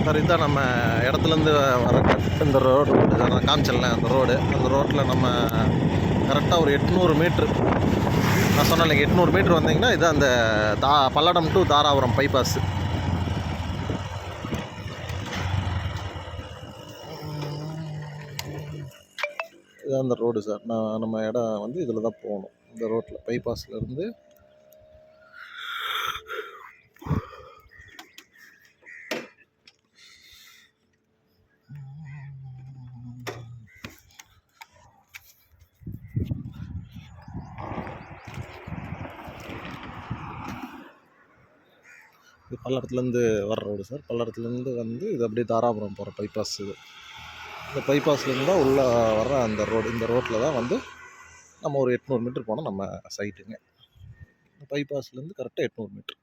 Sir இதுதான் நம்ம இடத்துலேருந்து வர இந்த ரோடு நான் காமிச்சல அந்த ரோட்டில் நம்ம கரெக்டாக ஒரு 800 மீட்ரு, நான் சொன்னேன் இல்லைங்க 800 மீட்ரு வந்தீங்கன்னா இது அந்த பல்லடம் டு தாராபுரம் பைபாஸ். இதுதான் அந்த ரோடு சார். நம்ம இடம் வந்து இதில் தான் போகணும், இந்த ரோட்டில் பைபாஸ்லேருந்து. இது பல்லடத்துலேருந்து வர ரோடு சார். பல்லடத்துலேருந்து வந்து இது அப்படியே தாராபுரம் போகிற பைபாஸ். இது இந்த பைபாஸ்லேருந்து தான் உள்ளே வர அந்த ரோடு. இந்த ரோட்டில் தான் வந்து நம்ம ஒரு 800 மீட்ரு போனால் நம்ம சைட்டுங்க. பைபாஸ்லேருந்து கரெக்டாக 800 மீட்ரு.